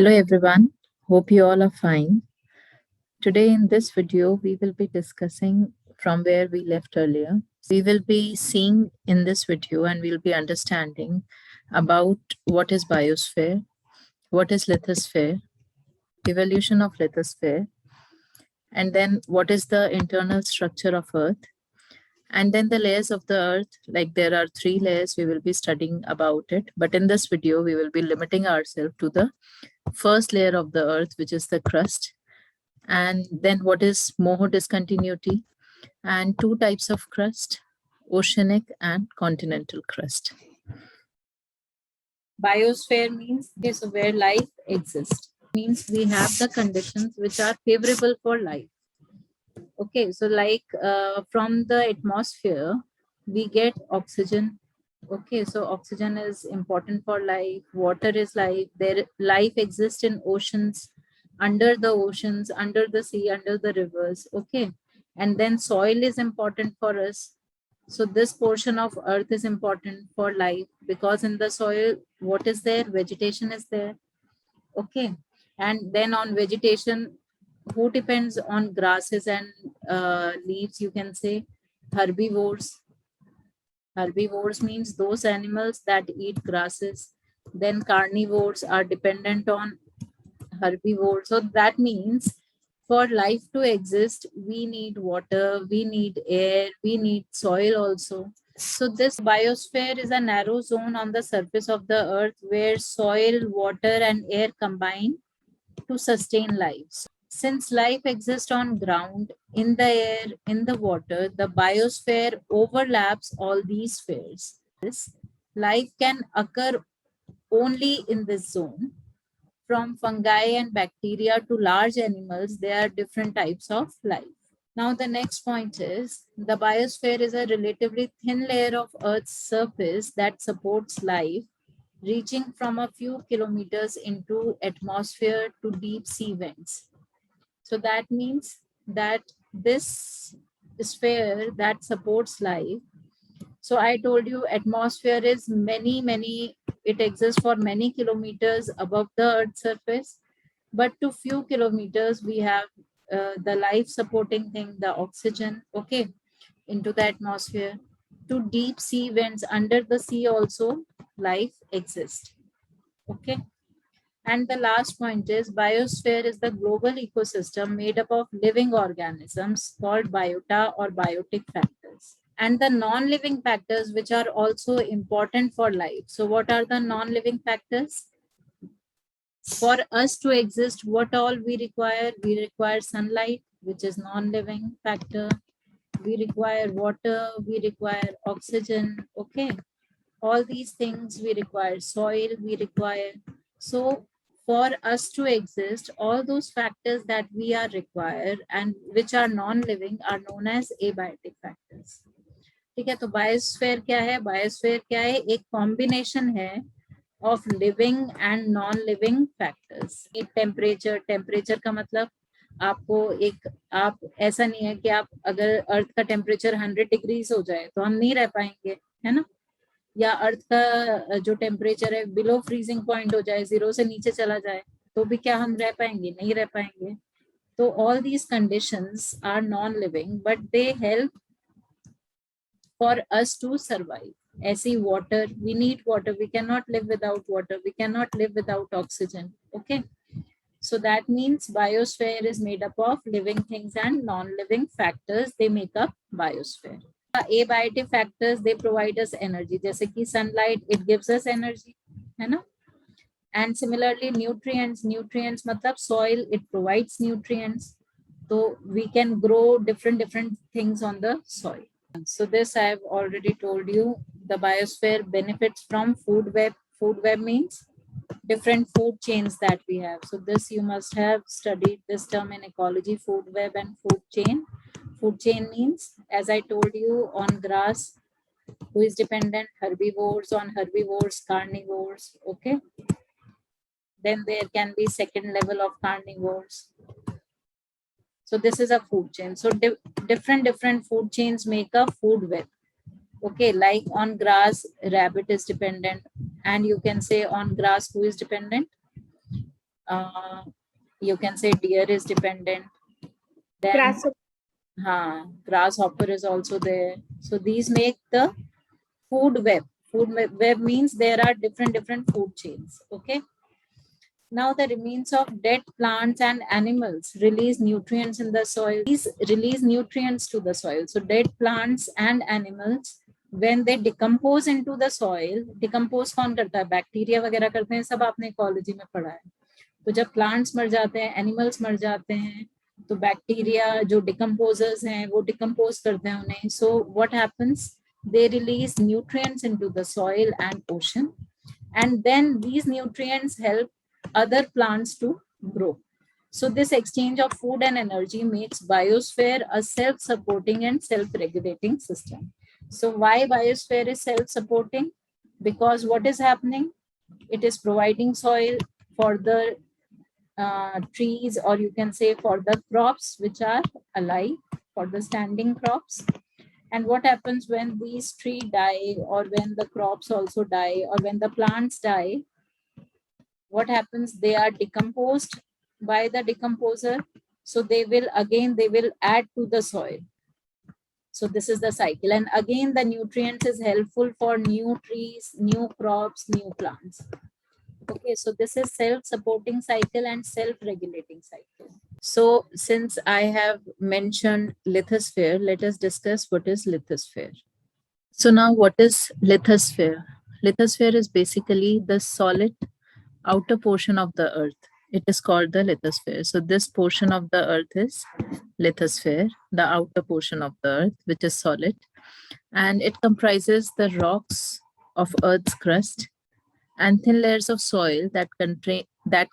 Hello everyone, hope you all are fine. Today in this video, we will be discussing from where we left earlier. We will be seeing in this video and we'll be understanding about what is biosphere, what is lithosphere, evolution of lithosphere, and then what is the internal structure of Earth, and then the layers of the Earth. Like there are 3 layers, we will be studying about it. But in this video, we will be limiting ourselves to the first layer of the Earth, which is the crust. And then what is Moho discontinuity, and 2 types of crust, oceanic and continental crust. Biosphere means this where life exists. Means we have the conditions which are favorable for life. Okay, so like from the atmosphere, we get oxygen. Okay, so oxygen is important for life. Water is life. There, life exists in oceans, under the sea, under the rivers. Okay, and then soil is important for us. So this portion of earth is important for life because in the soil, what is there? Vegetation is there. Okay, and then on vegetation, who depends on grasses and leaves? You can say herbivores. Herbivores means those animals that eat grasses. Then carnivores are dependent on herbivores. So that means for life to exist, we need water, we need air, we need soil also. So this biosphere is a narrow zone on the surface of the earth where soil, water, and air combine to sustain life. Since life exists on ground, in the air, in the water, the biosphere overlaps all these spheres. Life can occur only in this zone. From fungi and bacteria to large animals, there are different types of life. Now, the next point is the biosphere is a relatively thin layer of Earth's surface that supports life, reaching from a few kilometers into atmosphere to deep sea vents. So that means that this sphere that supports life. So I told you atmosphere is many, it exists for many kilometers above the Earth's surface, but to few kilometers we have the life supporting thing, the oxygen, okay, into the atmosphere. To deep sea vents under the sea also life exists, okay. And the last point is biosphere is the global ecosystem made up of living organisms called biota or biotic factors. And the non-living factors which are also important for life. So what are the non-living factors? For us to exist, what all we require? We require sunlight, which is non-living factor. We require water, we require oxygen, okay. All these things we require, soil we require. So for us to exist, all those factors that we are required and which are non-living are known as abiotic factors. ठीक है, तो biosphere क्या है? Biosphere क्या है? एक combination है of living and non living factors. Temperature, temperature का मतलब आपको एक, आप ऐसा नहीं है कि आप अगर अर्थ का टेम्परेचर 100 डिग्रीज हो जाए तो हम नहीं रह पाएंगे, है ना. या अर्थ का जो टेम्परेचर है बिलो फ्रीजिंग पॉइंट हो जाए, 0 से नीचे चला जाए, तो भी क्या हम रह पाएंगे? नहीं रह पाएंगे. तो all these conditions are non living but they help for us to survive. ऐसी water, we need water, we cannot live without water, we cannot live without oxygen, okay. So that means biosphere is made up of living things and non-living factors, they make up biosphere. Abiotic factors, they provide us energy, जैसे कि sunlight, it gives us energy, है ना. And similarly nutrients, nutrients मतलब soil, it provides nutrients, so we can grow different things on the soil. So this I have already told you. The biosphere benefits from food web. Food web means different food chains that we have. So this you must have studied this term in ecology, food web and food chain. Food chain means, as I told you, on grass, who is dependent? Herbivores, on herbivores, carnivores, okay. Then there can be second level of carnivores. So this is a food chain. So different food chains make a food web. Okay, like on grass, rabbit is dependent, and you can say on grass, who is dependent? you can say deer is dependent. Then grasshopper is also there. So these make the food web. Web means there are different food chains. Okay. Now the remains of dead plants and animals release nutrients in the soil. These release nutrients to the soil. So dead plants and animals, when they decompose into the soil, decompose कौन करता है? Bacteria वगैरह करते हैं, सब आपने ecology में पढ़ा है. तो जब प्लांट्स मर जाते हैं, एनिमल्स मर जाते हैं, तो बैक्टीरिया जो डिकम्पोजर्स हैं वो डिकम्पोज करते हैं उन्हें. So what happens? They release nutrients into the soil and ocean, and then these nutrients help other plants to grow. So this exchange of food and energy makes biosphere a self-supporting and self-regulating system. So why biosphere is self-supporting? Because what is happening? It is providing soil for the trees, or you can say for the crops which are alive, for the standing crops. And what happens when these trees die, or when the crops also die, or when the plants die? What happens? They are decomposed by the decomposer. So they will add to the soil. So this is the cycle. And again, the nutrients is helpful for new trees, new crops, new plants. Okay, so this is self-supporting cycle and self-regulating cycle. So since I have mentioned lithosphere, let us discuss what is lithosphere. So now what is lithosphere? Lithosphere is basically the solid outer portion of the earth. It is called the lithosphere. So this portion of the earth is lithosphere, the outer portion of the earth, which is solid. And it comprises the rocks of earth's crust and thin layers of soil that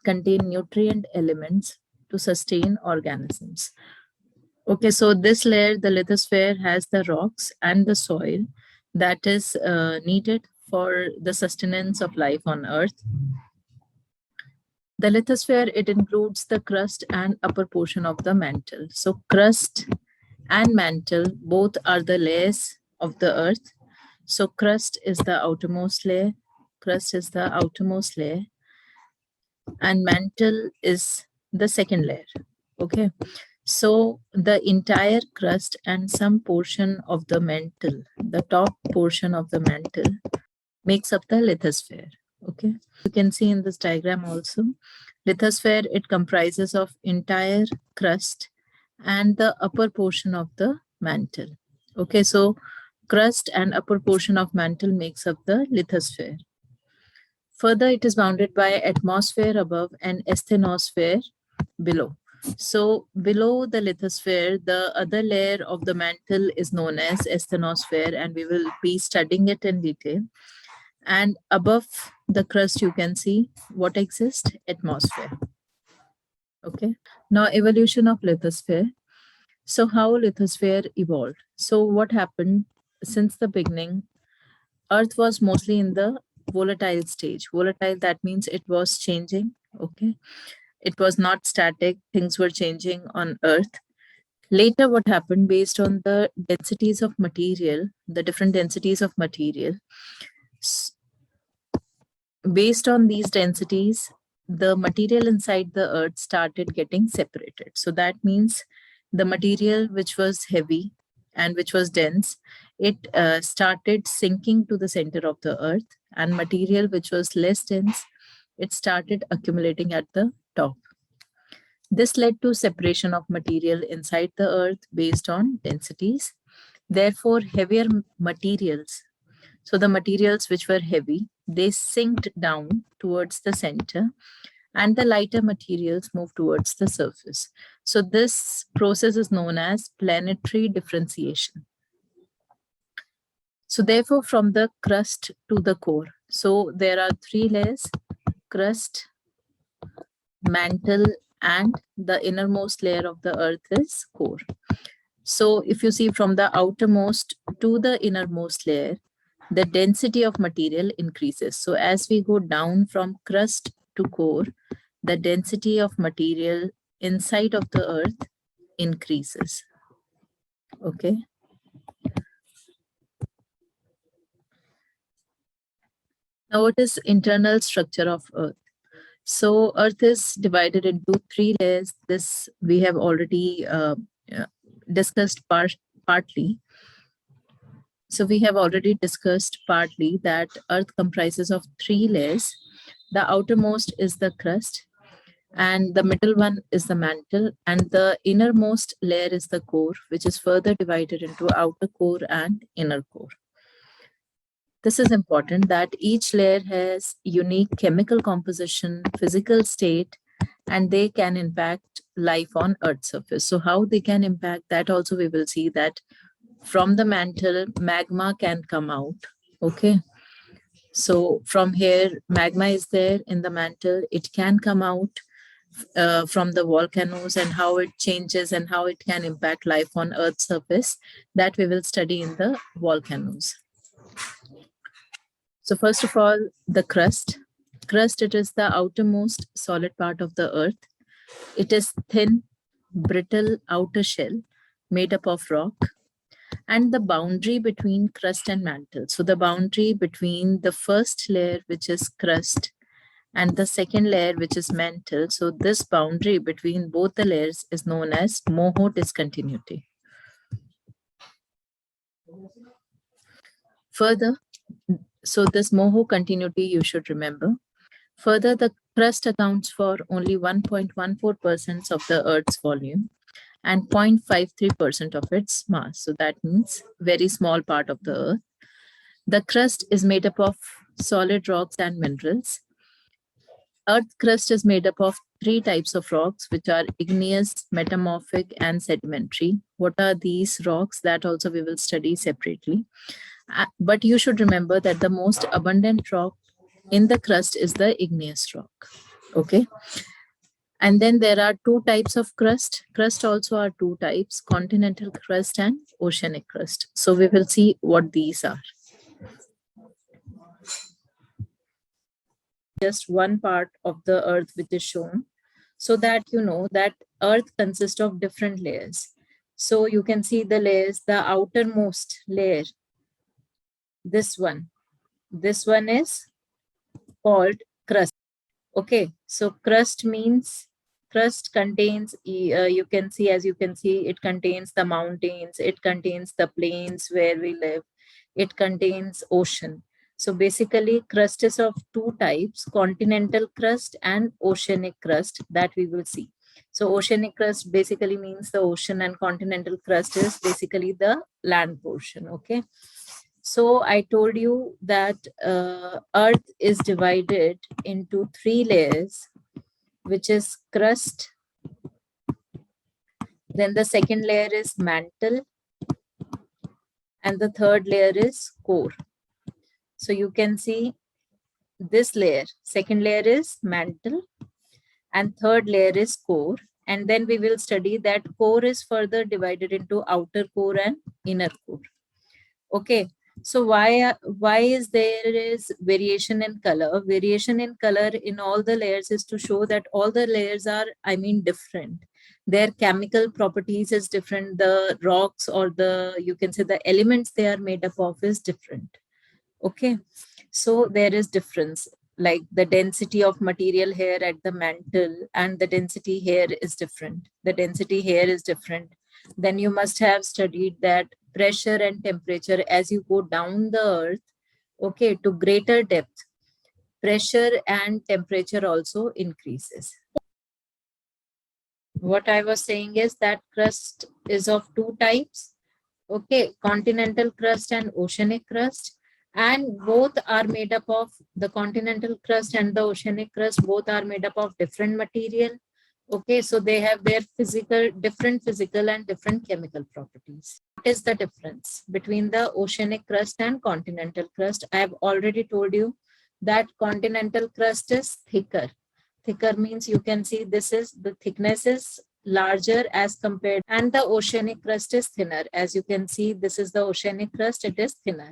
contain nutrient elements to sustain organisms. Okay, so this layer, the lithosphere, has the rocks and the soil that is needed for the sustenance of life on Earth. The lithosphere, it includes the crust and upper portion of the mantle. So crust and mantle both are the layers of the Earth. So crust is the outermost layer, and mantle is the second layer. Okay, so the entire crust and some portion of the mantle, the top portion of the mantle, makes up the lithosphere. Okay, you can see in this diagram also, lithosphere, it comprises of entire crust and the upper portion of the mantle. Okay, so crust and upper portion of mantle makes up the lithosphere. Further, it is bounded by atmosphere above and asthenosphere below. So below the lithosphere, the other layer of the mantle is known as asthenosphere, and we will be studying it in detail. And above the crust, you can see what exists: atmosphere. Okay. Now, evolution of lithosphere. So how lithosphere evolved? So what happened since the beginning? Earth was mostly in the volatile stage. Volatile, that means it was changing. Okay. It was not static. Things were changing on Earth. Later, what happened based on the densities of material, the different densities of material, based on these densities, the material inside the earth started getting separated. So that means the material which was heavy and which was dense, it started sinking to the center of the earth, and material which was less dense, it started accumulating at the top. This led to separation of material inside the earth based on densities. Therefore, heavier materials, so the materials which were heavy, they sinked down towards the center, and the lighter materials moved towards the surface. So this process is known as planetary differentiation. So therefore, from the crust to the core, so there are three layers: crust, mantle, and the innermost layer of the earth is core. So if you see from the outermost to the innermost layer, the density of material increases. So as we go down from crust to core, the density of material inside of the earth increases. Okay. Now, what is internal structure of earth? So Earth is divided into three layers. This we have already discussed partly. So we have already discussed partly that Earth comprises of three layers. The outermost is the crust, and the middle one is the mantle, and the innermost layer is the core, which is further divided into outer core and inner core. This is important that each layer has unique chemical composition, physical state, and they can impact life on Earth's surface. So how they can impact that also we will see that from the mantle, magma can come out. Okay. So from here, magma is there in the mantle. It can come out from the volcanoes, and how it changes and how it can impact life on Earth's surface. That we will study in the volcanoes. So first of all, the crust. Crust, it is the outermost solid part of the Earth. It is thin, brittle outer shell made up of rock, and the boundary between crust and mantle. So the boundary between the first layer, which is crust, and the second layer, which is mantle. So this boundary between both the layers is known as Moho discontinuity. Further, so this Moho continuity you should remember. Further, the crust accounts for only 1.14% of the Earth's volume and 0.53% of its mass. So that means very small part of the Earth. The crust is made up of solid rocks and minerals. Earth crust is made up of three types of rocks, which are igneous, metamorphic, and sedimentary. What are these rocks? That also we will study separately. But you should remember that the most abundant rock in the crust is the igneous rock. Okay. And then there are two types of crust. Crust also are two types, continental crust and oceanic crust. So we will see what these are. Just one part of the Earth which is shown, so that you know that Earth consists of different layers. So you can see the layers, the outermost layer, this one is called crust. Okay, so crust means crust contains, you can see, as you can see, it contains the mountains, it contains the plains where we live, it contains ocean. So basically crust is of two types, continental crust and oceanic crust, that we will see. So oceanic crust basically means the ocean, and continental crust is basically the land portion. Okay. So I told you that Earth is divided into three layers, which is crust. Then the second layer is mantle. And the third layer is core. So you can see this layer. Second layer is mantle. And third layer is core. And then we will study that core is further divided into outer core and inner core. Okay. So why is there is variation in color? Variation in color in all the layers is to show that all the layers are, different. Their chemical properties is different. The rocks, or you can say the elements they are made up of, is different. Okay. So there is difference, like the density of material here at the mantle and the density here is different. The density here is different. Then you must have studied that pressure and temperature as you go down the earth, okay, to greater depth, pressure and temperature also increases. What I was saying is that crust is of two types, okay, continental crust and oceanic crust, and both are made up of, the continental crust and the oceanic crust both are made up of different material. Okay, so they have their different physical and different chemical properties. What is the difference between the oceanic crust and continental crust? I have already told you that continental crust is thicker. Thicker means you can see this is, the thickness is larger as compared, and the oceanic crust is thinner. As you can see, this is the oceanic crust, it is thinner.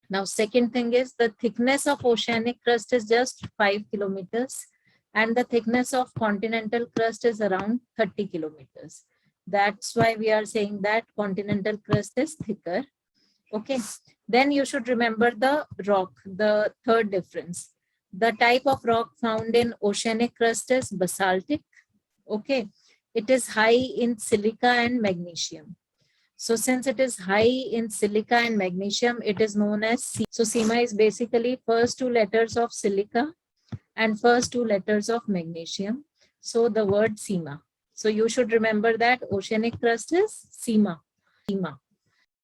Now, second thing is the thickness of oceanic crust is just 5 kilometers and the thickness of continental crust is around 30 kilometers. That's why we are saying that continental crust is thicker. Okay. Then you should remember the rock, the third difference. The type of rock found in oceanic crust is basaltic. Okay. It is high in silica and magnesium. So since it is high in silica and magnesium, it is known as SEMA. So SEMA is basically first two letters of silica and first two letters of magnesium. So the word SEMA. So you should remember that oceanic crust is SEMA.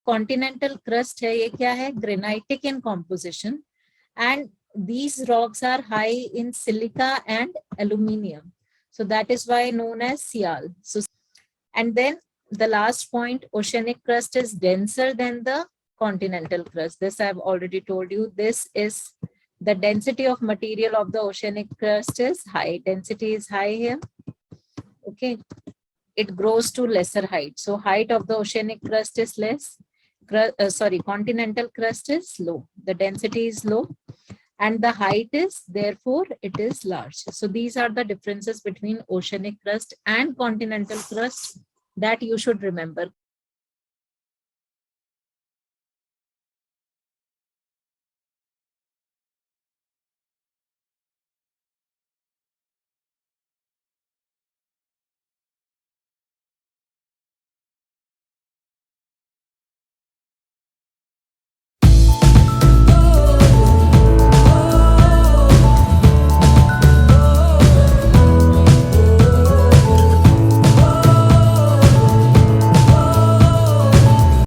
Continental crust है, ये क्या है? Granitic in composition, and these rocks are high in silica and aluminium. So that is why known as Sial. So, and then the last point, oceanic crust is denser than the continental crust. This I've already told you. This is the density of material of the oceanic crust is high. Density is high here. Okay. It grows to lesser height. So height of the oceanic crust is less. Continental crust is low. The density is low. And the height is, therefore, it is large. So these are the differences between oceanic crust and continental crust that you should remember.